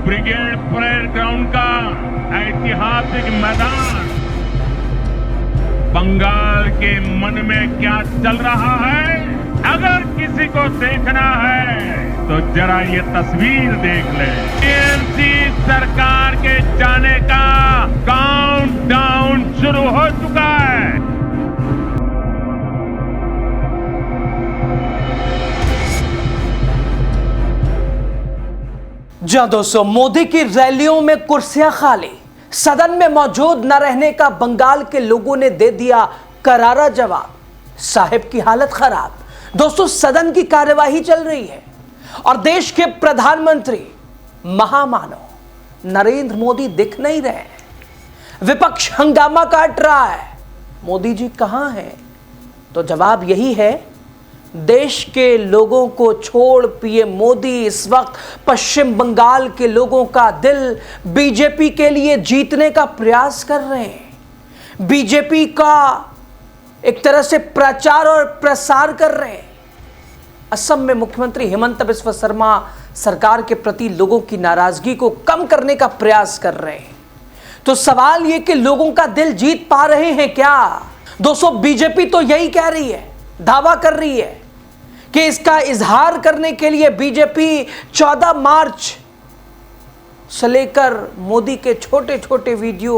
Brigade parade ground का ऐतिहासिक मैदान बंगाल के मन में क्या चल रहा है, अगर किसी को देखना है तो जरा ये तस्वीर देख ले। टीएमसी सरकार के जाने का काउंटडाउन शुरू हो चुका है। जी दोस्तों, मोदी की रैलियों में कुर्सियां खाली, सदन में मौजूद न रहने का बंगाल के लोगों ने दे दिया करारा जवाब। साहिब की हालत खराब। दोस्तों, सदन की कार्यवाही चल रही है और देश के प्रधानमंत्री महामानव नरेंद्र मोदी दिख नहीं रहे। विपक्ष हंगामा काट रहा है, मोदी जी कहां हैं? तो जवाब यही है, देश के लोगों को छोड़ पीएम मोदी इस वक्त पश्चिम बंगाल के लोगों का दिल बीजेपी के लिए जीतने का प्रयास कर रहे हैं। बीजेपी का एक तरह से प्रचार और प्रसार कर रहे हैं। असम में मुख्यमंत्री हेमंत बिस्वा शर्मा सरकार के प्रति लोगों की नाराजगी को कम करने का प्रयास कर रहे हैं। तो सवाल यह कि लोगों का दिल जीत पा रहे हैं क्या? दोस्तों, बीजेपी तो यही कह रही है, दावा कर रही है कि इसका इजहार करने के लिए बीजेपी 14 मार्च से लेकर मोदी के छोटे छोटे वीडियो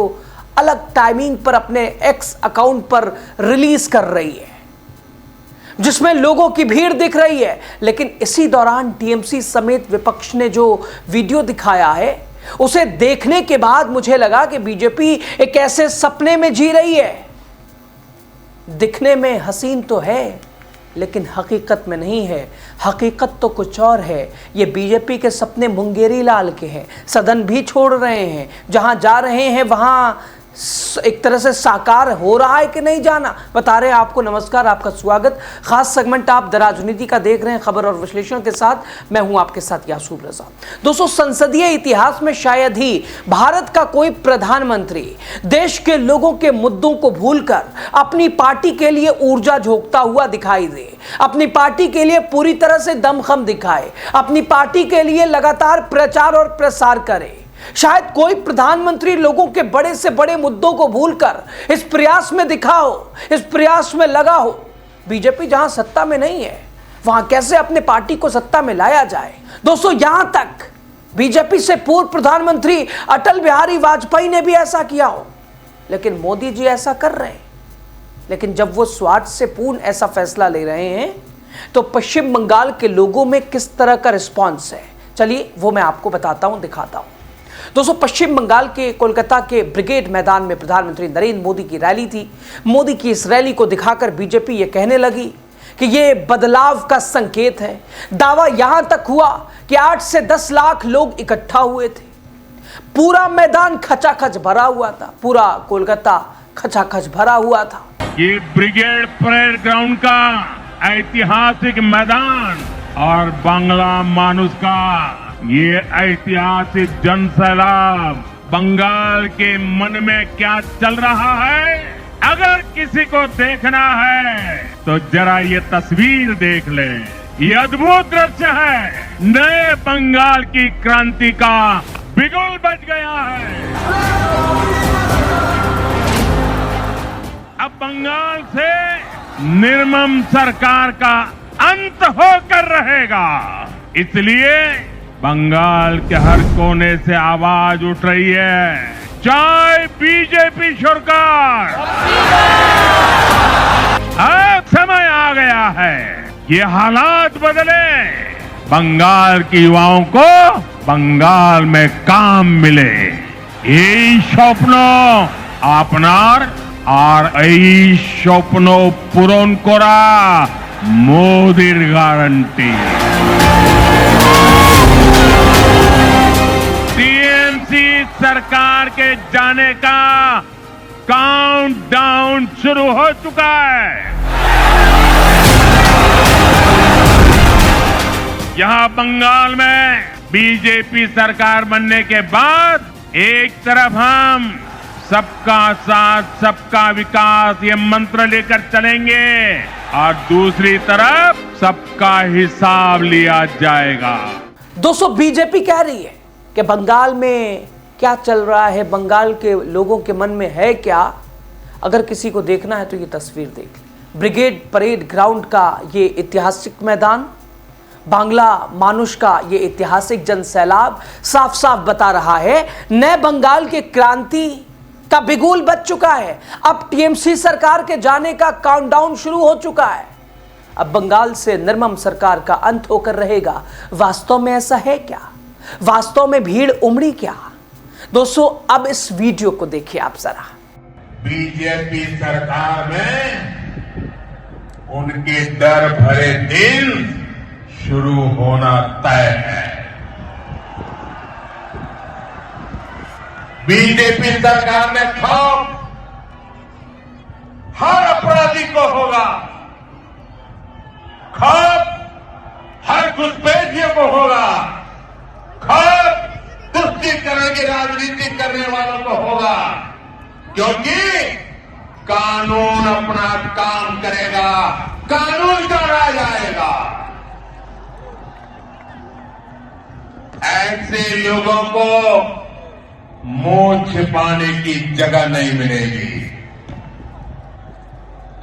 अलग टाइमिंग पर अपने एक्स अकाउंट पर रिलीज कर रही है, जिसमें लोगों की भीड़ दिख रही है। लेकिन इसी दौरान टीएमसी समेत विपक्ष ने जो वीडियो दिखाया है, उसे देखने के बाद मुझे लगा कि बीजेपी एक ऐसे सपने में जी रही है। दिखने में हसीन तो है, लेकिन हकीकत में नहीं है। हकीकत तो कुछ और है। ये बीजेपी के सपने मुंगेरी लाल के हैं। सदन भी छोड़ रहे हैं, जहां जा रहे हैं वहां एक तरह से साकार हो रहा है कि नहीं जाना। बता रहे हैं आपको। नमस्कार, आपका स्वागत। खास सेगमेंट आप द राजनीति का देख रहे हैं, खबर और विश्लेषण के साथ। मैं हूं आपके साथ यासूब रजा। दोस्तों, संसदीय इतिहास में शायद ही भारत का कोई प्रधानमंत्री देश के लोगों के मुद्दों को भूलकर अपनी पार्टी के लिए ऊर्जा झोंकता हुआ दिखाई दे, अपनी पार्टी के लिए पूरी तरह से दमखम दिखाए, अपनी पार्टी के लिए लगातार प्रचार और प्रसार करे। शायद कोई प्रधानमंत्री लोगों के बड़े से बड़े मुद्दों को भूलकर इस प्रयास में दिखा हो, इस प्रयास में लगा हो। बीजेपी जहां सत्ता में नहीं है, वहां कैसे अपने पार्टी को सत्ता में लाया जाए। दोस्तों, यहां तक बीजेपी से पूर्व प्रधानमंत्री अटल बिहारी वाजपेयी ने भी ऐसा किया हो, लेकिन मोदी जी ऐसा कर रहे हैं। लेकिन जब वो स्वार्थ से पूर्ण ऐसा फैसला ले रहे हैं, तो पश्चिम बंगाल के लोगों में किस तरह का रिस्पॉन्स है, चलिए वो मैं आपको बताता हूं, दिखाता हूं। दोस्तों, पश्चिम बंगाल के कोलकाता के ब्रिगेड मैदान में प्रधानमंत्री नरेंद्र मोदी की रैली थी। मोदी की इस रैली को दिखाकर बीजेपी ये कहने लगी कि ये बदलाव का संकेत है। दावा यहां तक हुआ कि 8 से 10 लाख लोग इकट्ठा हुए थे। पूरा मैदान खचाखच भरा हुआ था, पूरा कोलकाता खचाखच भरा हुआ था। ये ब्रिगेड परेड ग्राउंड का ऐतिहासिक मैदान और बांग्ला मानुष का ये ऐतिहासिक जनसैलाब बंगाल के मन में क्या चल रहा है, अगर किसी को देखना है तो जरा ये तस्वीर देख ले। ये अद्भुत दृश्य है। नए बंगाल की क्रांति का बिगुल बज गया है। अब बंगाल से निर्मम सरकार का अंत होकर रहेगा। इसलिए बंगाल के हर कोने से आवाज उठ रही है, जय बीजेपी सरकार। अब समय आ गया है, ये हालात बदले, बंगाल के युवाओं को बंगाल में काम मिले। এই স্বপ্ন আপনার আর এই স্বপ্ন পূরণ করা মোদির গ্যারান্টি। टीएमसी सरकार के जाने का काउंटडाउन शुरू हो चुका है। यहां बंगाल में बीजेपी सरकार बनने के बाद एक तरफ हम सबका साथ सबका विकास ये मंत्र लेकर चलेंगे और दूसरी तरफ सबका हिसाब लिया जाएगा। दोस्तों, बीजेपी कह रही है कि बंगाल में क्या चल रहा है, बंगाल के लोगों के मन में है क्या। अगर किसी को देखना है तो ये तस्वीर देख लें। ब्रिगेड परेड ग्राउंड का ये ऐतिहासिक मैदान, बांग्ला मानुष का ये ऐतिहासिक जन सैलाब साफ साफ बता रहा है नए बंगाल के क्रांति का बिगुल बज चुका है। अब टीएमसी सरकार के जाने का काउंटडाउन शुरू हो चुका है। अब बंगाल से निर्मम सरकार का अंत होकर रहेगा। वास्तव में ऐसा है क्या? वास्तव में भीड़ उमड़ी क्या? दोस्तों अब इस वीडियो को देखिए आप जरा। बीजेपी सरकार में उनके डर भरे दिन शुरू होना तय है। बीजेपी सरकार में खौफ हर अपराधी को होगा, खौफ हर घुसपैठियों को होगा, खौफ तुष्टीकरण की राजनीति करने वालों को होगा, क्योंकि कानून अपना काम करेगा, कानून का राज आएगा। ऐसे लोगों को मुंह छिपाने की जगह नहीं मिलेगी।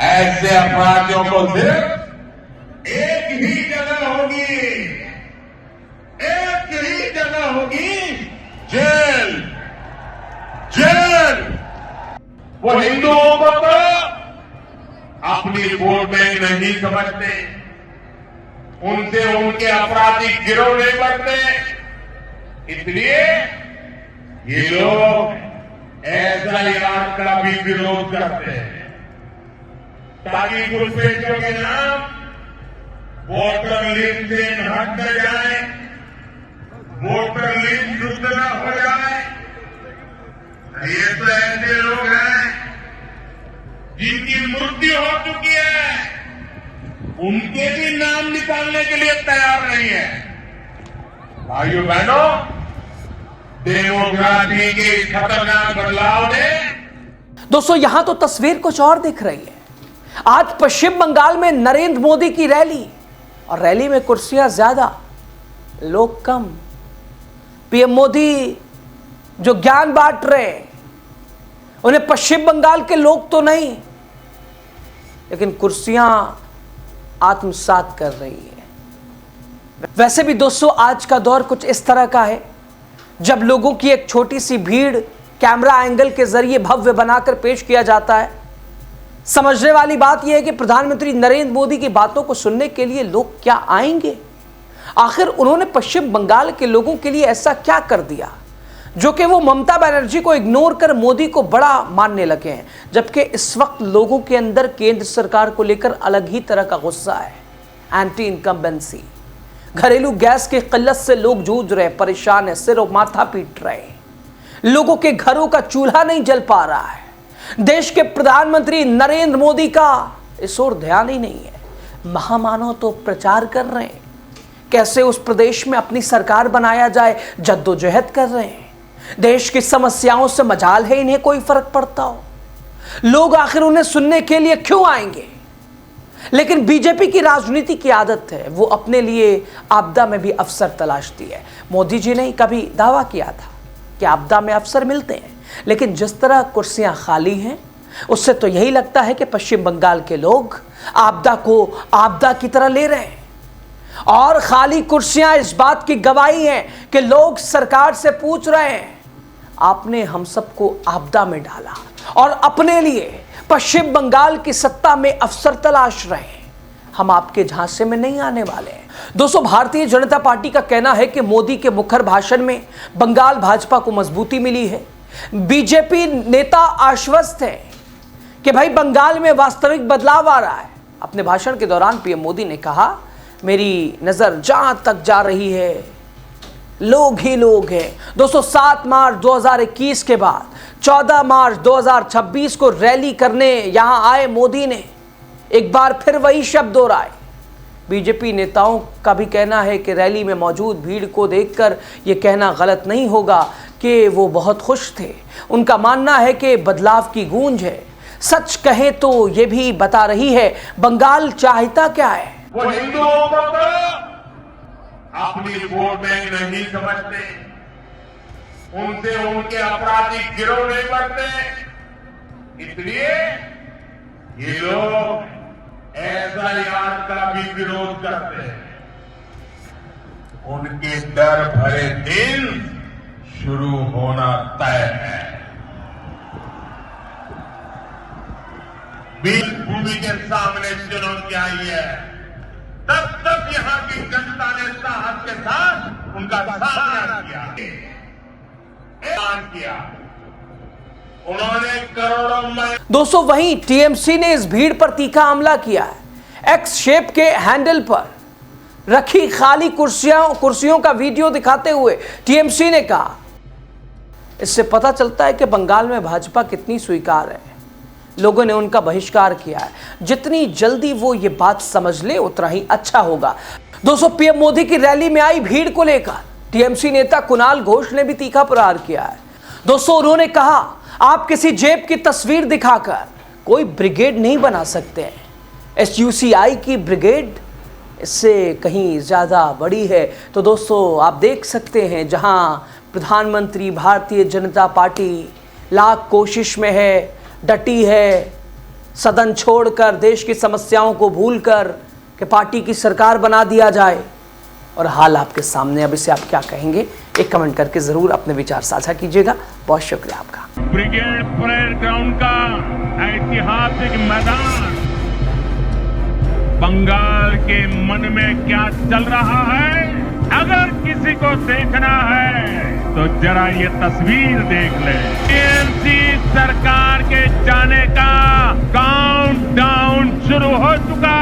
ऐसे अपराधियों को सिर्फ एक ही जगह होगी, एक ही जगह होगी, जेल। जेल। वो हिंदुओं को तो अपनी वोट बैंक नहीं समझते, उनसे उनके आपराधिक गिरोह नहीं बढ़ते, इसलिए ये लोग एसआईआर का भी विरोध करते हैं, ताकि घुसपैठियों के नाम वोटर लिस्ट से हट न जाए, वोटर लिस्ट शुद्ध न हो जाए। ये तो ऐसे लोग हैं जिनकी मृत्यु हो चुकी है, उनके भी नाम निकालने के लिए तैयार नहीं है। भाइयों बहनों, डेमोक्रेसी के इस खतरनाक बदलाव ने दोस्तों यहां तो तस्वीर कुछ और दिख रही है। आज पश्चिम बंगाल में नरेंद्र मोदी की रैली, और रैली में कुर्सियां ज्यादा लोग कम। पीएम मोदी जो ज्ञान बांट रहे हैं उन्हें पश्चिम बंगाल के लोग तो नहीं, लेकिन कुर्सियां आत्मसात कर रही है। वैसे भी दोस्तों आज का दौर कुछ इस तरह का है जब लोगों की एक छोटी सी भीड़ कैमरा एंगल के जरिए भव्य बनाकर पेश किया जाता है। समझने वाली बात यह है कि प्रधानमंत्री नरेंद्र मोदी की बातों को सुनने के लिए लोग क्या आएंगे? आखिर उन्होंने पश्चिम बंगाल के लोगों के लिए ऐसा क्या कर दिया जो कि वो ममता बनर्जी को इग्नोर कर मोदी को बड़ा मानने लगे हैं, जबकि इस वक्त लोगों के अंदर केंद्र सरकार को लेकर अलग ही तरह का गुस्सा है। एंटी इनकम्बेंसी, घरेलू गैस की किल्लत से लोग जूझ रहे, परेशान है, सिर और माथा पीट रहे, लोगों के घरों का चूल्हा नहीं जल पा रहा है। देश के प्रधानमंत्री नरेंद्र मोदी का इस ओर ध्यान ही नहीं है। महामानव तो प्रचार कर रहे हैं, कैसे उस प्रदेश में अपनी सरकार बनाया जाए, जद्दोजहद कर रहे हैं। देश की समस्याओं से मजाल है इन्हें कोई फर्क पड़ता हो? लोग आखिर उन्हें सुनने के लिए क्यों आएंगे? लेकिन बीजेपी की राजनीति की आदत है, वो अपने लिए आपदा में भी अवसर तलाशती है। मोदी जी ने कभी दावा किया था कि आपदा में अवसर मिलते हैं, लेकिन जिस तरह कुर्सियां खाली हैं उससे तो यही लगता है कि पश्चिम बंगाल के लोग आपदा को आपदा की तरह ले रहे हैं। और खाली कुर्सियां इस बात की गवाही हैं कि लोग सरकार से पूछ रहे हैं, आपने हम सबको आपदा में डाला और अपने लिए पश्चिम बंगाल की सत्ता में अवसर तलाश रहे हैं, हम आपके झांसे में नहीं आने वाले हैं। दोस्तों भारतीय जनता पार्टी का कहना है कि मोदी के मुखर भाषण में बंगाल भाजपा को मजबूती मिली है। बीजेपी नेता आश्वस्त हैं कि भाई बंगाल में वास्तविक बदलाव आ रहा है। अपने भाषण के दौरान पीएम मोदी ने कहा, मेरी नजर जहां तक जा रही है लोग ही लोग हैं। दोस्तों 7 मार्च 2021 के बाद 14 मार्च 2026 को रैली करने यहां आए मोदी ने एक बार फिर वही शब्द दोहराए। बीजेपी नेताओं का भी कहना है कि रैली में मौजूद भीड़ को देखकर यह कहना गलत नहीं होगा कि वो बहुत खुश थे। उनका मानना है कि बदलाव की गूंज है। सच कहें तो ये भी बता रही है बंगाल चाहता क्या है। वो हिंदुओं को तो अपनी वोट बैंक नहीं समझते, उनसे उनके आपराधिक गिरोह नहीं बढ़ते, इसलिए ये लोग एसआईआर का भी विरोध करते हैं। उनके डर भरे दिन शुरू होना तय है। बीच भूमि के सामने चुनौती आई है, तब तक यहां की जनता ने साहस के साथ उनका सामना किया। उन्होंने करोड़ों दोस्तों वहीं टीएमसी ने इस भीड़ पर तीखा हमला किया है। एक्स शेप के हैंडल पर रखी खाली कुर्सियों का वीडियो दिखाते हुए टीएमसी ने कहा, इससे पता चलता है कि बंगाल में भाजपा कितनी स्वीकार है। लोगों ने उनका बहिष्कार किया है। जितनी जल्दी वो ये बात समझ ले उतना ही अच्छा होगा। दोस्तों पीएम मोदी की रैली में आई भीड़ को लेकर टीएमसी नेता कुणाल घोष ने भी तीखा प्रहार किया है। दोस्तों उन्होंने कहा, आप किसी जेब की तस्वीर दिखाकर कोई ब्रिगेड नहीं बना सकते हैं। एसयूसीआई की ब्रिगेड इससे कहीं ज़्यादा बड़ी है। तो दोस्तों आप देख सकते हैं, जहां प्रधानमंत्री भारतीय जनता पार्टी लाख कोशिश में है, डटी है, सदन छोड़कर देश की समस्याओं को भूलकर कि पार्टी की सरकार बना दिया जाए, और हाल आपके सामने। अब इसे आप क्या कहेंगे, एक कमेंट करके जरूर अपने विचार साझा कीजिएगा। बहुत शुक्रिया आपका। ब्रिगेड परेड ग्राउंड का ऐतिहासिक मैदान बंगाल के मन में क्या चल रहा है, अगर किसी को देखना है तो जरा ये तस्वीर देख ले। टीएमसी सरकार के जाने का काउंटडाउन शुरू हो चुका